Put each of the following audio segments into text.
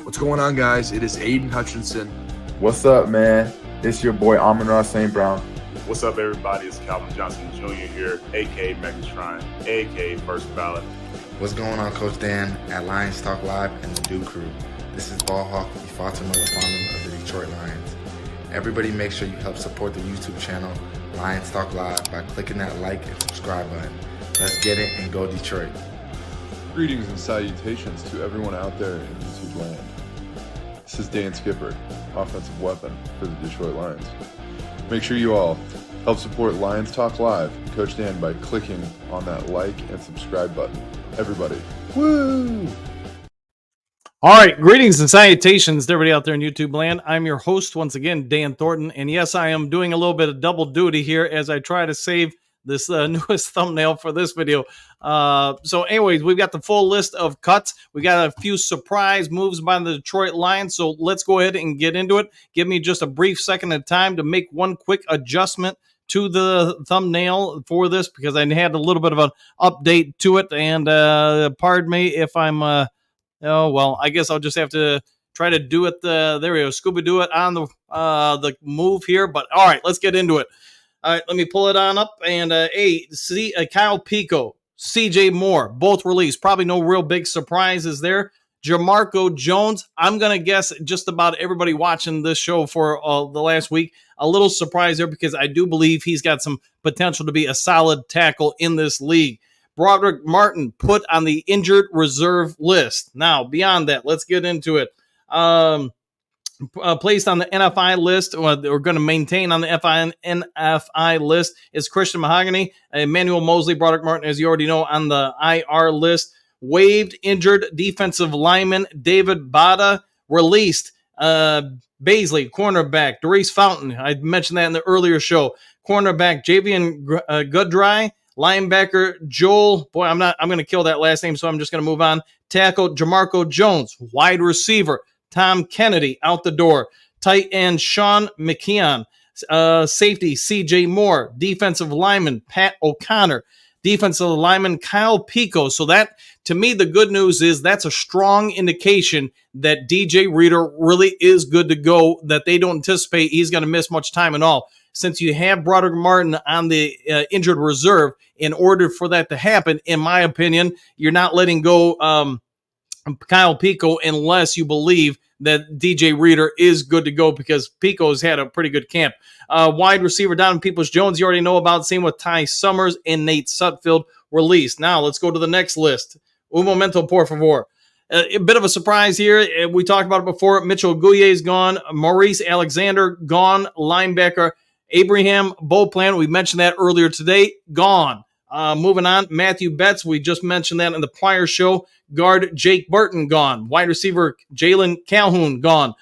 What's going on, guys? It is Aiden Hutchinson. What's up, man? It's your boy Amon-Ra St. Brown. What's up, everybody? It's Calvin Johnson Jr. here, a.k.a. Megatron, a.k.a. First Ballot. What's going on, Coach Dan at Lions Talk Live and the Duke Crew? This is Ball Hawk Ifeatu Melifonwu of the Detroit Lions. Everybody make sure you help support the YouTube channel Lions Talk Live by clicking that like and subscribe button. Let's get it and go Detroit. Greetings and salutations to everyone out there in YouTube land. This is Dan Skipper, offensive weapon for the Detroit Lions. Make sure you all help support Lions Talk Live and Coach Dan by clicking on that like and subscribe button. Everybody, woo! All right, greetings and salutations to everybody out there in YouTube land. I'm your host once again, Dan Thornton, and yes, I am doing a little bit of double duty here as I try to save this newest thumbnail for this video. So anyways, we've got the full list of cuts. We got a few surprise moves by the Detroit Lions, so let's go ahead and get into it. Give me just a brief second of time to make one quick adjustment to the thumbnail for this because I had a little bit of an update to it, and pardon me if I'm oh well, I guess I'll just have to try to do it there we go, Scooby-Doo it on the move here, but all right, let's get into it. All right, let me pull it on up, and Kyle Pico, CJ Moore, both released. Probably no real big surprises there. Jamarco Jones, I'm going to guess just about everybody watching this show for the last week, a little surprise there because I do believe he's got some potential to be a solid tackle in this league. Broderick Martin put on the injured reserve list. Now, beyond that, let's get into it. Placed on the NFI list, or we're going to maintain on the NFI list, is Christian Mahogany, Emmanuel Mosley, Broderick Martin, as you already know, on the IR list. Waived, injured defensive lineman David Bada. Released, Baisley, cornerback, Doris Fountain. I mentioned that in the earlier show. Cornerback, Javian Goodry. Linebacker, Joel. Boy, I'm going to kill that last name, so I'm just going to move on. Tackle, Jamarco Jones. Wide receiver, Tom Kennedy, out the door. Tight end, Sean McKeon. Safety, CJ Moore. Defensive lineman, Pat O'Connor. Defensive lineman, Kyle Pico. So that, to me, the good news is that's a strong indication that DJ Reader really is good to go, that they don't anticipate he's going to miss much time at all. Since you have Broderick Martin on the injured reserve, in order for that to happen, in my opinion, you're not letting go Kyle Pico unless you believe that DJ Reader is good to go because Pico's had a pretty good camp. Wide receiver Donovan Peoples-Jones, you already know about. Same with Ty Summers and Nate Sutfield released. Now let's go to the next list. Un momento, por favor. A bit of a surprise here. We talked about it before. Mitchell Guye is gone. Maurice Alexander gone. Linebacker Abraham Beauplan, we mentioned that earlier today, gone. Moving on, Matthew Betts, we just mentioned that in the prior show. Guard Jake Burton, gone. Wide receiver Jalen Calhoun, gone.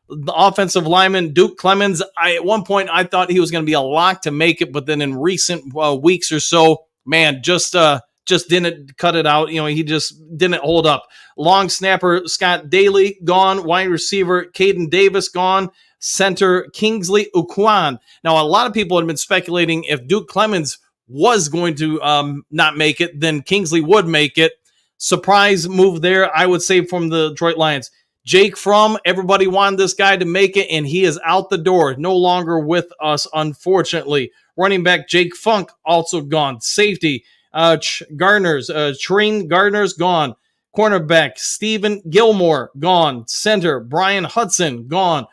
The offensive lineman Duke Clemens, at one point I thought he was going to be a lock to make it, but then in recent weeks or so, man, just didn't cut it out. You know, he just didn't hold up. Long snapper Scott Daly, gone. Wide receiver Caden Davis, gone. Center Kingsley Ukwan. Now, a lot of people have been speculating if Duke Clemens was going to not make it, then Kingsley would make it. Surprise move there, I would say, from the Detroit Lions. Jake Fromm, everybody wanted this guy to make it, and he is out the door, no longer with us, unfortunately. Running back Jake Funk, also gone. Safety, Treen Gardner's gone. Cornerback Stephen Gilmore, gone. Center Brian Hudson, gone.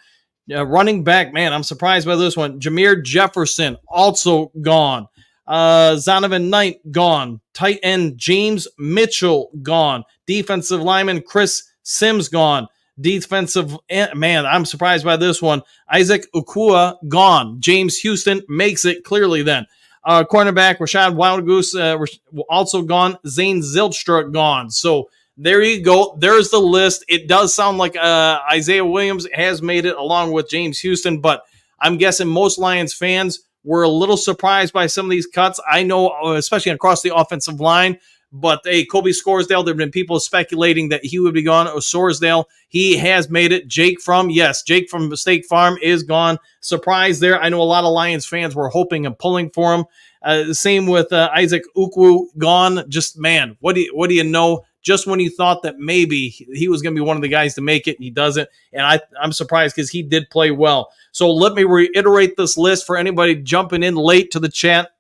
Running back, man, I'm surprised by this one. Jameer Jefferson, also gone. Zonovan Knight, gone. Tight end James Mitchell, gone. Defensive lineman Chris Sims, gone. Defensive, man, I'm surprised by this one. Isaac Ukua, gone. James Houston makes it clearly then. Cornerback Rashad Wildgoose, also gone. Zane Zylstra, gone. So there you go. There's the list. It does sound like Isaiah Williams has made it along with James Houston, but I'm guessing most Lions fans were a little surprised by some of these cuts. I know, especially across the offensive line, but hey, Kobe Scoresdale, there have been people speculating that he would be gone. Sorsdale, he has made it. Jake from State Farm is gone. Surprise there. I know a lot of Lions fans were hoping and pulling for him. Same with Isaac Ukwu, gone. Just, man, what do you know? just when you thought that maybe he was going to be one of the guys to make it, he doesn't. And I'm surprised because he did play well. So let me reiterate this list for anybody jumping in late to the chat.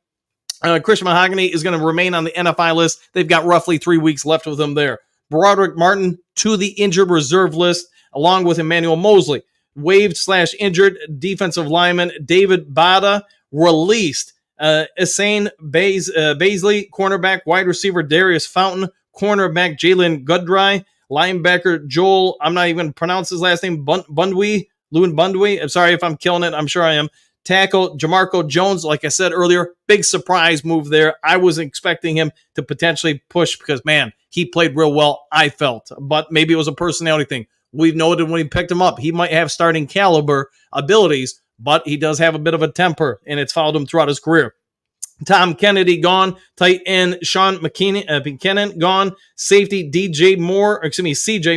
Christian Mahogany is going to remain on the NFI list. They've got roughly 3 weeks left with him there. Broderick Martin to the injured reserve list, along with Emmanuel Mosley. Waived/injured defensive lineman David Bada released. Asane Baisley, cornerback, wide receiver Darius Fountain, cornerback Jalen Goodry, linebacker Joel, I'm not even going to pronounce his last name, Bundwy. I'm sorry if I'm killing it. I'm sure I am. Tackle Jamarco Jones, like I said earlier, big surprise move there. I was expecting him to potentially push because, man, he played real well, I felt. But maybe it was a personality thing. We've noted when he picked him up, he might have starting caliber abilities, but he does have a bit of a temper, and it's followed him throughout his career. Tom Kennedy gone. Tight end Sean McKinnon gone. Safety CJ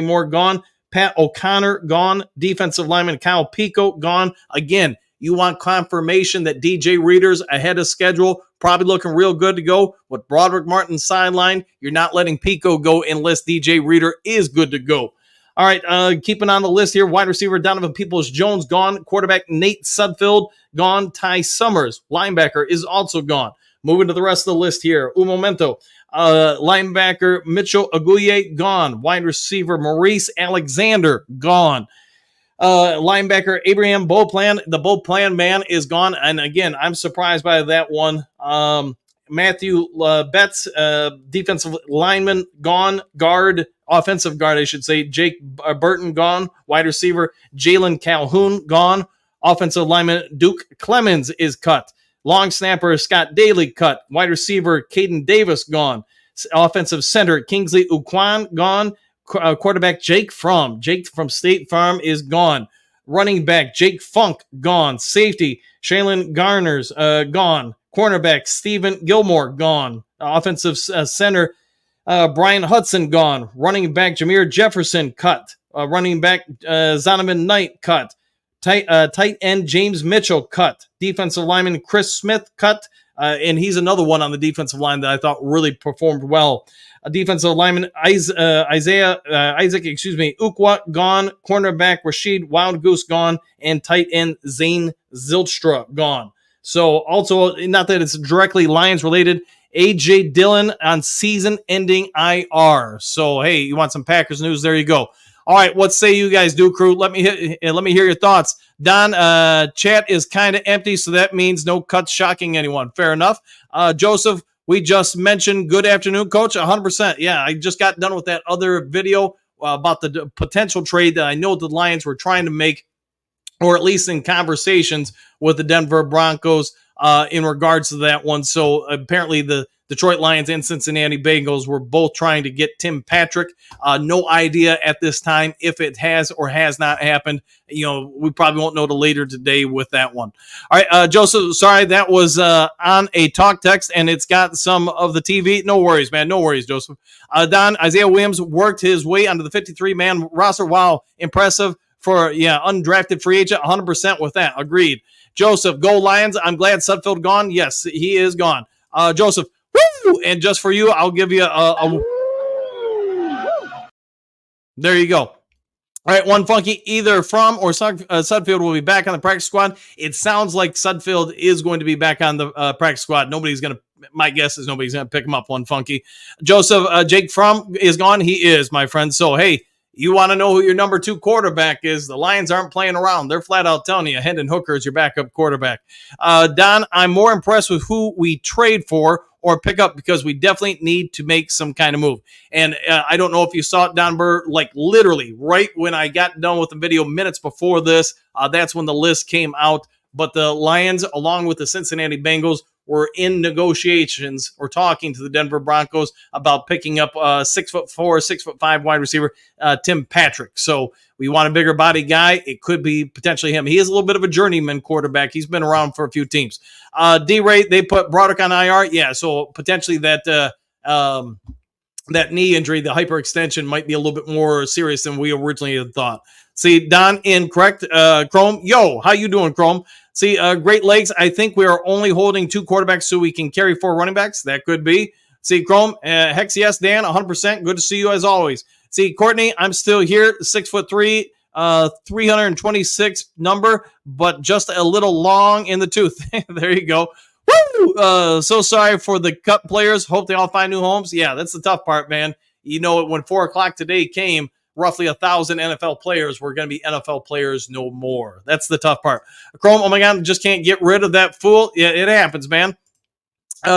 Moore gone. Pat O'Connor gone. Defensive lineman Kyle Pico gone. Again, you want confirmation that DJ Reader's ahead of schedule, probably looking real good to go. With Broderick Martin sideline, you're not letting Pico go unless DJ Reader is good to go. All right, keeping on the list here, wide receiver Donovan Peoples-Jones gone. Quarterback Nate Sudfeld gone. Ty Summers, linebacker, is also gone. Moving to the rest of the list here. Un momento. Linebacker Mitchell Aguye gone. Wide receiver Maurice Alexander gone. Linebacker Abraham Beauplan, the Beauplan man, is gone. And again, I'm surprised by that one. Matthew Betts, defensive lineman, gone. Offensive guard, I should say. Jake Burton, gone. Wide receiver Jalen Calhoun, gone. Offensive lineman Duke Clemens is cut. Long snapper Scott Daly, cut. Wide receiver Caden Davis, gone. Offensive center Kingsley Ukwan, gone. Quarterback Jake from State Farm is gone. Running back Jake Funk, gone. Safety Shaylin Garner's gone. Cornerback Stephen Gilmore, gone. Offensive center Brian Hudson, gone. Running back Jameer Jefferson, cut. Running back Zonovan Knight, cut. Tight end James Mitchell, cut. Defensive lineman Chris Smith, cut. And he's another one on the defensive line that I thought really performed well. Defensive lineman Isaac Ukwa, gone. Cornerback Rashid Wild Goose, gone. And tight end Zane Zilstra, gone. So also, not that it's directly Lions related, A.J. Dillon on season-ending IR. So, hey, you want some Packers news? There you go. All right, what say you guys do, crew? Let me hear your thoughts. Don, chat is kind of empty, so that means no cuts shocking anyone. Fair enough. Joseph, we just mentioned good afternoon, Coach. 100%. Yeah, I just got done with that other video about the potential trade that I know the Lions were trying to make, or at least in conversations with the Denver Broncos in regards to that one. So apparently the Detroit Lions and Cincinnati Bengals were both trying to get Tim Patrick. No idea at this time if it has or has not happened. You know, we probably won't know till later today with that one. All right, Joseph, sorry, that was on a talk text, and it's got some of the TV. No worries, man. No worries, Joseph. Don, Isaiah Williams worked his way onto the 53-man roster. Wow, impressive for, undrafted free agent. 100% with that. Agreed. Joseph, go Lions. I'm glad Sudfeld gone. Yes, he is gone. Joseph, woo! And just for you, I'll give you a there you go. All right, one funky, either from or Sudfeld will be back on the practice squad. It sounds like Sudfeld is going to be back on the practice squad. My guess is nobody's going to pick him up, one funky. Joseph, Jake Fromm is gone. He is, my friend. So, hey, you want to know who your number 2 quarterback is? The Lions aren't playing around. They're flat out telling you Hendon Hooker is your backup quarterback. Don, I'm more impressed with who we trade for or pick up because we definitely need to make some kind of move. And I don't know if you saw it, Don Burr, like literally right when I got done with the video minutes before this, that's when the list came out. But the Lions, along with the Cincinnati Bengals, were in negotiations or talking to the Denver Broncos about picking up 6'4", 6'5" wide receiver Tim Patrick. So we want a bigger body guy. It could be potentially him. He is a little bit of a journeyman quarterback. He's been around for a few teams. D-Ray, they put Broderick on IR. Yeah, so potentially that knee injury, the hyperextension, might be a little bit more serious than we originally had thought. See, Don, incorrect. Chrome, yo, how you doing, Chrome? See, Great Lakes, I think we are only holding 2 quarterbacks so we can carry 4 running backs. That could be. See, Chrome, Hex, yes, Dan, 100%. Good to see you as always. See, Courtney, I'm still here, 6'3", 326 number, but just a little long in the tooth. There you go. Woo! So sorry for the Cup players. Hope they all find new homes. Yeah, that's the tough part, man. You know, when 4 o'clock today came, roughly 1,000 NFL players were going to be NFL players no more. That's the tough part. Chrome, oh my God, just can't get rid of that fool. Yeah, it happens, man.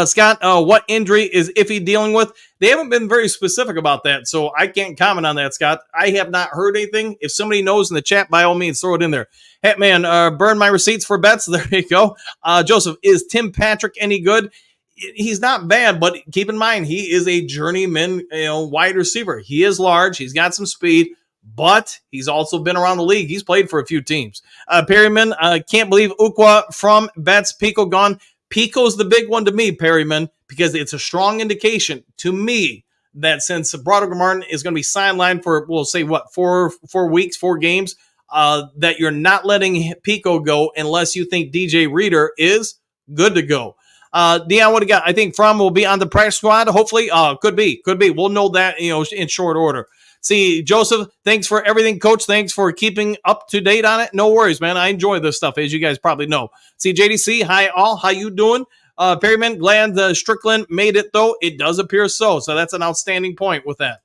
Scott, what injury is Iffy dealing with? They haven't been very specific about that, so I can't comment on that, Scott. I have not heard anything. If somebody knows in the chat, by all means, throw it in there. Hey, man, burn my receipts for bets. There you go. Joseph, is Tim Patrick any good? He's not bad, but keep in mind, he is a journeyman, wide receiver. He is large. He's got some speed, but he's also been around the league. He's played for a few teams. Perryman, can't believe Ukwa from Bets. Pico gone. Pico's the big one to me, Perryman, because it's a strong indication to me that since Broderick Martin is going to be sidelined for, we'll say, what, 4 weeks, 4 games, that you're not letting Pico go unless you think DJ Reader is good to go. Dion, what do you got? I think Fromm will be on the practice squad, hopefully. Could be. We'll know that, in short order. See, Joseph, thanks for everything, Coach. Thanks for keeping up to date on it. No worries, man. I enjoy this stuff, as you guys probably know. See, JDC, hi all. How you doing? Perryman, glad Strickland made it, though. It does appear so. So that's an outstanding point with that.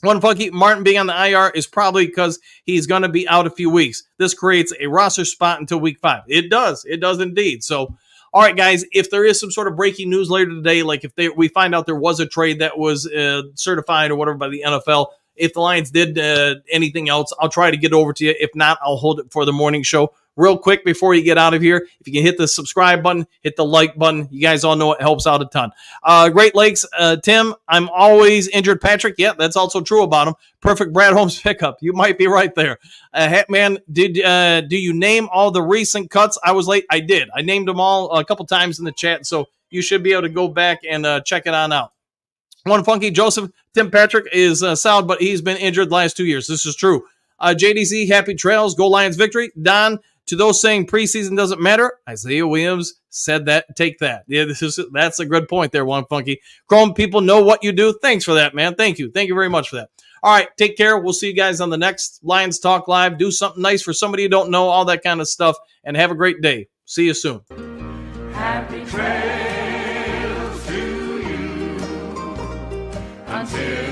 One funky, Martin being on the IR is probably because he's going to be out a few weeks. This creates a roster spot until week 5. It does. It does indeed. So, all right, guys, if there is some sort of breaking news later today, like if we find out there was a trade that was certified or whatever by the NFL, if the Lions did anything else, I'll try to get over to you. If not, I'll hold it for the morning show. Real quick before you get out of here, if you can hit the subscribe button, hit the like button. You guys all know it helps out a ton. Great Lakes, Tim, I'm always injured. Patrick, yeah, that's also true about him. Perfect Brad Holmes pickup. You might be right there. Hatman, do you name all the recent cuts? I was late. I did. I named them all a couple times in the chat, so you should be able to go back and check it on out. One funky, Joseph, Tim Patrick is solid, but he's been injured the last 2 years. This is true. JDZ, happy trails, go Lions victory. Don, to those saying preseason doesn't matter, Isaiah Williams said that. Take that. Yeah, that's a good point there, One funky. Chrome, people know what you do. Thanks for that, man. Thank you. Thank you very much for that. All right, take care. We'll see you guys on the next Lions Talk Live. Do something nice for somebody you don't know, all that kind of stuff, and have a great day. See you soon. Happy trails to you until